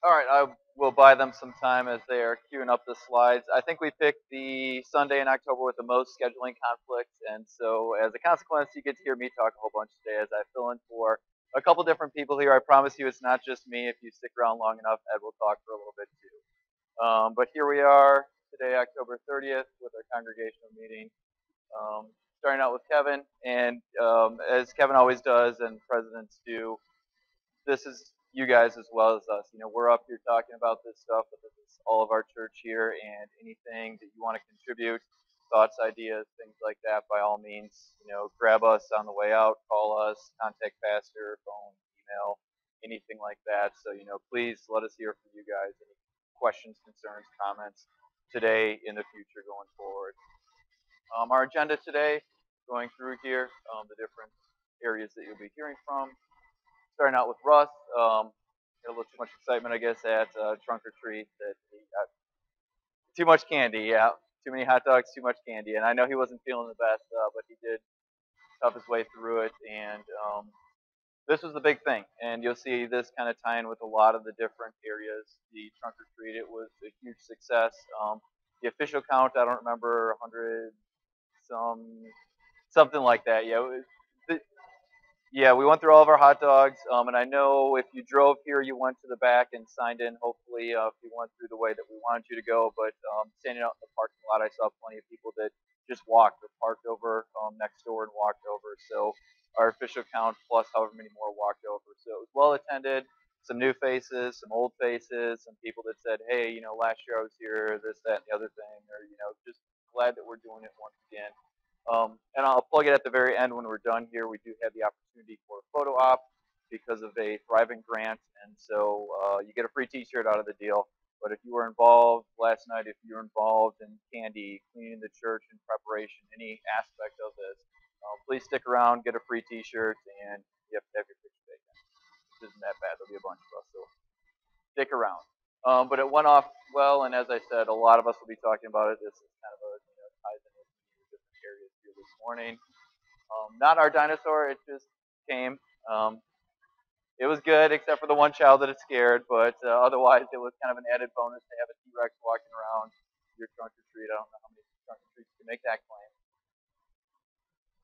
All right, I will buy them some time as they are queuing up the slides. I think we picked the Sunday in October with the most scheduling conflicts, and so as a consequence, you get to hear me talk a whole bunch today as I fill in for a couple different people here. I promise you it's not just me. If you stick around long enough, Ed will talk for a little bit too. But here we are today, October 30th, with our congregational meeting. Starting out with Kevin, and as Kevin always does and presidents do, this is you guys as well as us. You know, we're up here talking about this stuff, but this is all of our church here, and anything that you want to contribute, thoughts, ideas, things like that, by all means, you know, grab us on the way out, call us, contact pastor, phone, email, anything like that. So, you know, please let us hear from you guys. Any questions, concerns, comments today, in the future, going forward. Our agenda today, going through here, the different areas that you'll be hearing from. Starting out with Russ, had a little too much excitement, I guess, at Trunk or Treat. That he got too much candy, yeah. Too many hot dogs, too much candy. And I know he wasn't feeling the best, but he did tough his way through it. And this was the big thing. And you'll see this kind of tie in with a lot of the different areas. The Trunk or Treat, it was a huge success. The official count, I don't remember, 100 something like that. Yeah, yeah, we went through all of our hot dogs, and I know if you drove here, you went to the back and signed in. Hopefully, if you went through the way that we wanted you to go. But standing out in the parking lot, I saw plenty of people that just walked or parked over next door and walked over. So our official count plus however many more walked over. So it was well attended. Some new faces, some old faces, some people that said, "Hey, you know, last year I was here, this, that, and the other thing," or you know, just glad that we're doing it once again. And I'll plug it at the very end when we're done here. We do have the opportunity for a photo op because of a Thriving grant, and so you get a free T-shirt out of the deal. But if you were involved last night, if you were involved in candy, cleaning the church in preparation, any aspect of this, please stick around, get a free T-shirt, and you have to have your picture taken. Which isn't that bad. There'll be a bunch of us, so stick around. But it went off well, and as I said, a lot of us will be talking about it. This is kind of a ties in with different areas here this morning. Not our dinosaur, it just came. It was good, except for the one child that it scared, but otherwise it was kind of an added bonus to have a T-Rex walking around your trunk or treat. I don't know how many trunk or treats can make that claim.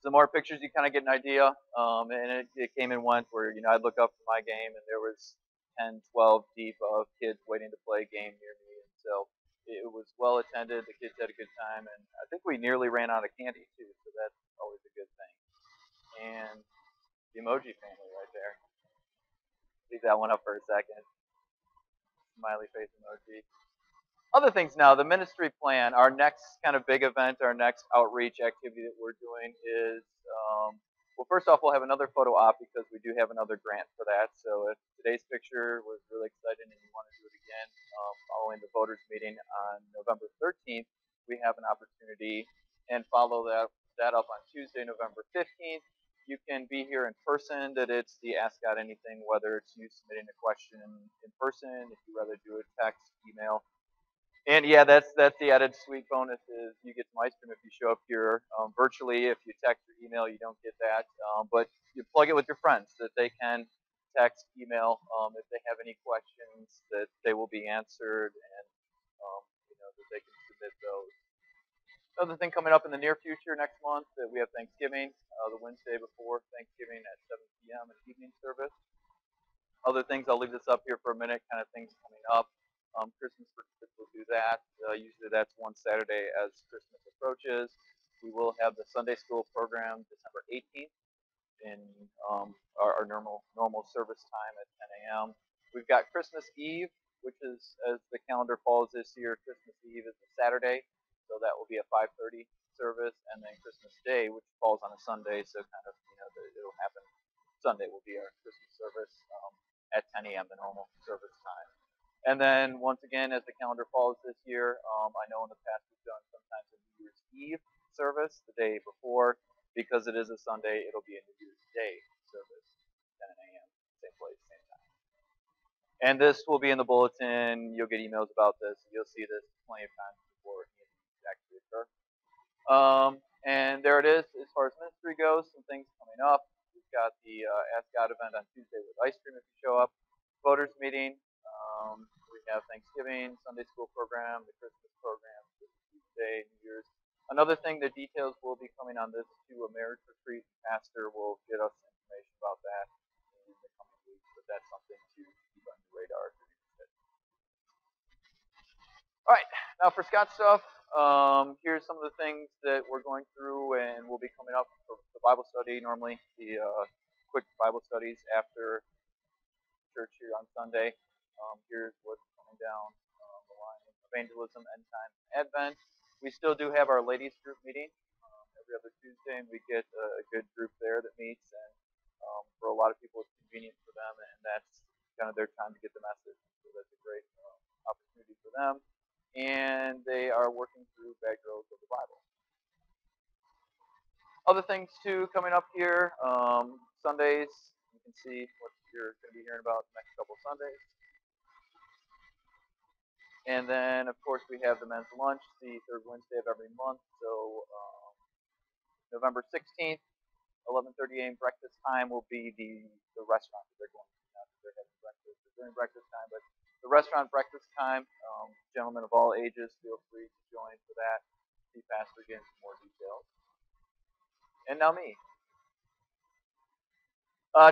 Some more pictures, you kind of get an idea, and it came and went where, you know, I'd look up for my game and there was 10, 12 deep of kids waiting to play a game near me, and so it was well attended. The kids had a good time, and I think we nearly ran out of candy too, so that's always a good thing. And the emoji family right there. Leave that one up for a second. Smiley face emoji. Other things now, the ministry plan, our next kind of big event, our next outreach activity that we're doing is, well, first off, we'll have another photo op because we do have another grant for that. So if today's picture was really exciting and you want to do it again, following the voters meeting on November 13th, we have an opportunity, and follow that up on Tuesday, November 15th. You can be here in person, that it's the Ask God Anything, whether it's you submitting a question in person, if you rather do a text, email. And yeah, that's the added sweet bonus is you get some ice cream if you show up here virtually. If you text or email, you don't get that. But you plug it with your friends that they can text, email if they have any questions, that they will be answered, and you know, that they can submit those. Another thing coming up in the near future next month, that we have Thanksgiving, the Wednesday before Thanksgiving at 7 p.m. an evening service. Other things, I'll leave this up here for a minute, kind of things coming up. Christmas we'll do that. Usually that's one Saturday as Christmas approaches. We will have the Sunday school program December 18th in our normal service time at 10 a.m. We've got Christmas Eve, which is, as the calendar falls this year, Christmas Eve is a Saturday, so that will be a 5:30 service, and then Christmas Day, which falls on a Sunday, so kind of, you know, it'll happen. Sunday will be our Christmas service at 10 a.m. the normal service time. And then once again, as the calendar falls this year, I know in the past we've done sometimes a New Year's Eve service the day before. because it is a Sunday, it'll be a New Year's Day service, 10 a.m., same place, same time. And this will be in the bulletin. You'll get emails about this. You'll see this plenty of times before it actually occurs. And there it is. As far as ministry goes, some things coming up. We've got the Ask God event on Tuesday with ice cream if you show up. Voters meeting. We have Thanksgiving, Sunday school program, the Christmas program, Tuesday, New Year's. Another thing, the details will be coming on this too. A marriage retreat. Pastor will get us information about that in the coming weeks, but that's something to keep on your radar if you're interested. All right, now for Scott stuff, here's some of the things that we're going through and will be coming up for the Bible study. Normally, the quick Bible studies after church here on Sunday. Here's what's coming down the line: evangelism, end time, Advent. We still do have our ladies group meeting every other Tuesday, and we get a good group there that meets. And for a lot of people, it's convenient for them, and that's kind of their time to get the message. So that's a great opportunity for them. And they are working through back rows of the Bible. Other things too coming up here, Sundays. You can see what you're going to be hearing about the next couple of Sundays. And then, of course, we have the men's lunch, the third Wednesday of every month. So November 16th, 11:30 a.m. breakfast time will be the restaurant that they're going to. They're having breakfast during breakfast time, but the restaurant breakfast time, gentlemen of all ages, feel free to join for that. See Pastor again for more details. And now me.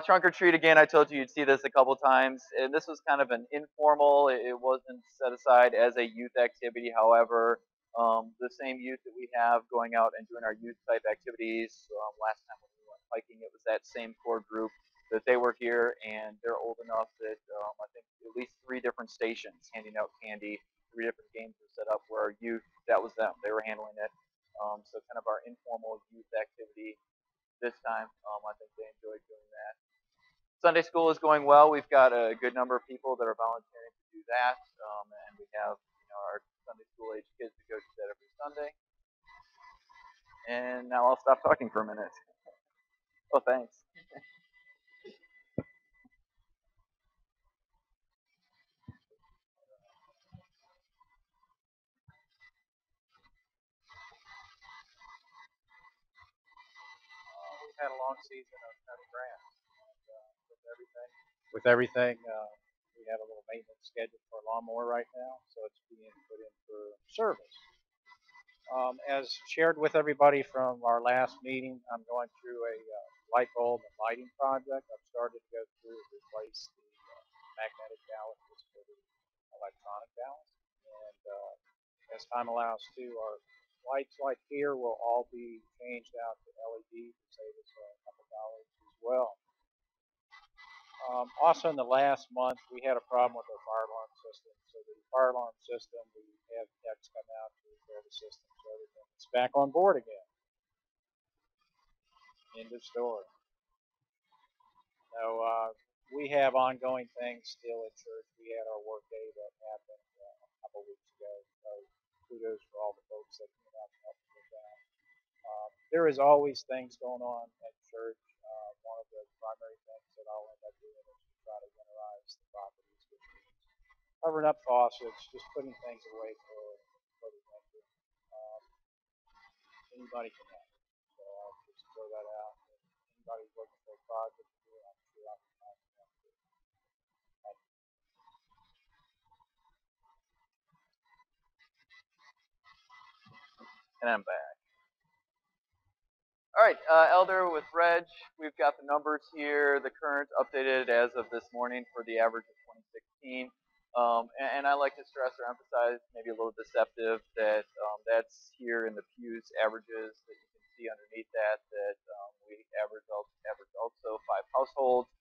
Trunk or treat again. I told you you'd see this a couple times, and this was kind of an informal. It wasn't set aside as a youth activity. However, the same youth that we have going out and doing our youth type activities. Last time when we went hiking, it was that same core group that they were here, and they're old enough that I think at least 3 different stations handing out candy. 3 different games were set up where our youth, that was them. They were handling it. So kind of our informal youth activity this time. I think they enjoyed doing that. Sunday school is going well. We've got a good number of people that are volunteering to do that, and we have our Sunday school age kids that go to that every Sunday. And now I'll stop talking for a minute. Oh, thanks. We've had a long season of cutting grass. And, with everything, we have a little maintenance schedule for a lawnmower right now, so it's being put in for service. As shared with everybody from our last meeting, I'm going through a light bulb and lighting project. I've started to go through and replace the magnetic balances for the electronic balance, and as time allows too, our lights like here will all be changed out to LED to save us a couple dollars as well. Also, in the last month, we had a problem with our fire alarm system. So the fire alarm system, we have techs come out to repair the system so everything's back on board again. End of story. So we have ongoing things still at church. We had our work day that happened a couple weeks ago. So kudos for all the folks that came out to help with that. There is always things going on at church. One of the primary things that I'll end up doing is to try to winterize the properties, which means covering up faucets, just putting things away for the winter. Anybody can help. So I'll just throw that out. If anybody's looking for a project to do, I'm sure I can find them too. And I'm back. All right, Elder with Reg, we've got the numbers here, the current updated as of this morning for the average of 2016. And I like to stress or emphasize, maybe a little deceptive, that that's here in the Pew's averages that you can see underneath that we average also 5 households.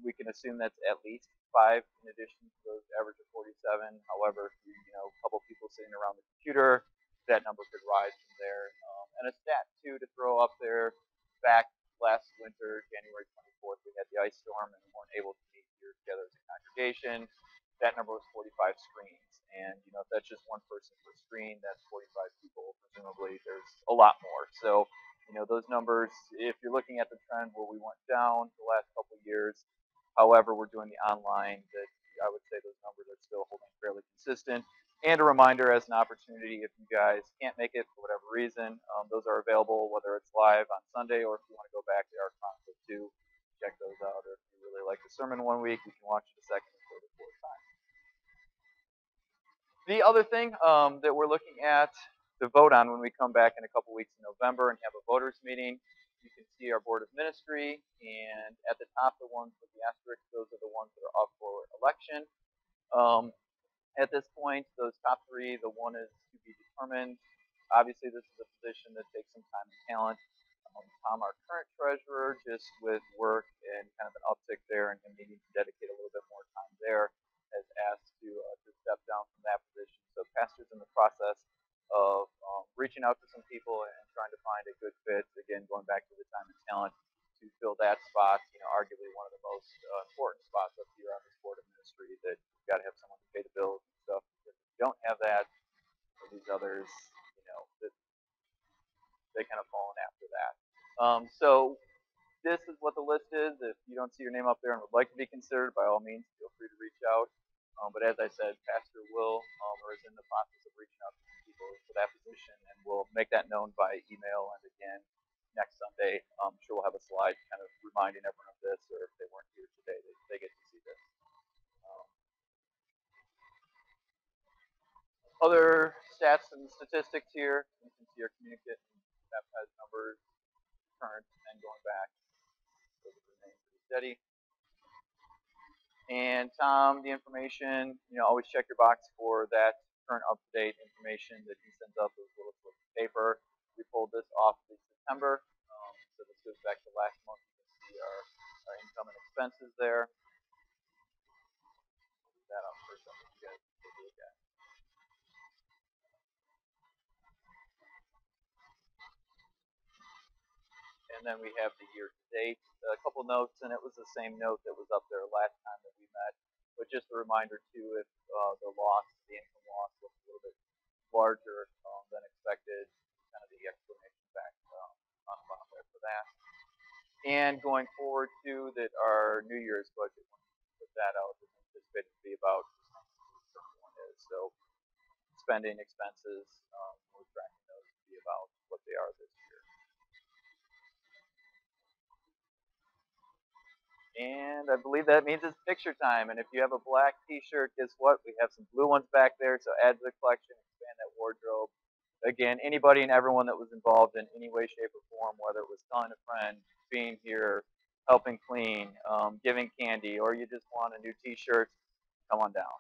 We can assume that's at least 5 in addition to those average of 47. However, if a couple people sitting around the computer, that number could rise from there. And a stat too to throw up there, back last winter, January 24th, we had the ice storm and we weren't able to meet here together as a congregation. That number was 45 screens. And if that's just one person per screen, that's 45 people. Presumably there's a lot more. So those numbers, if you're looking at the trend where we went down the last couple of years, however, we're doing the online, that I would say those numbers are still holding fairly consistent. And a reminder, as an opportunity, if you guys can't make it for whatever reason, those are available, whether it's live on Sunday or if you want to go back to our concert too, check those out. Or if you really like the sermon one week, you can watch it a second or third or fourth time. The other thing that we're looking at to vote on when we come back in a couple weeks in November and have a voters meeting, you can see our board of ministry, and at the top, the ones with the asterisk, those are the ones that are up for election. At this point, those top three, the one is to be determined. Obviously, this is a position that takes some time and talent. Tom, our current treasurer, just with work and kind of an uptick there and him needing to dedicate a little bit more time there, has asked to step down from that position. So Pastor's in the process of reaching out to some people and trying to find a good fit. Again, going back to the time and talent to fill that spot. Arguably one of the most important spots up here on this board of ministry, that you've got to have someone to pay the bills and stuff. If you don't have that, or these others, that they kind of fall in after that. So this is what the list is. If you don't see your name up there and would like to be considered, by all means, feel free to reach out. But as I said, Pastor will or is in the process of reaching out to people for that position, and we'll make that known by email. And again, next Sunday, I'm sure we'll have a slide kind of reminding everyone of this, or if they weren't here today, they get to see this. Other stats and statistics here. You can see our communicant and baptized numbers, current and going back. Those remain pretty steady. And Tom, the information, always check your box for that current up-to-date information that he sends out, those little slips of paper. We pulled this off in September, so this goes back to last month. You can see our income and expenses there. Put that up for something you guys can take a look at. And then we have the year-to-date. A couple notes, and it was the same note that was up there last time that we met. But just a reminder too, if the income loss looks a little bit larger than expected, kind of the explanation back on the bottom there for that. And going forward too, that our New Year's budget, when we put that out, is anticipated to be about one is. So spending expenses, we're tracking those to be about what they are this year. And I believe that means it's picture time. And if you have a black t-shirt, guess what? We have some blue ones back there, so add to the collection, expand that wardrobe. Again, anybody and everyone that was involved in any way, shape, or form, whether it was telling a friend, being here, helping clean, giving candy, or you just want a new t-shirt, come on down.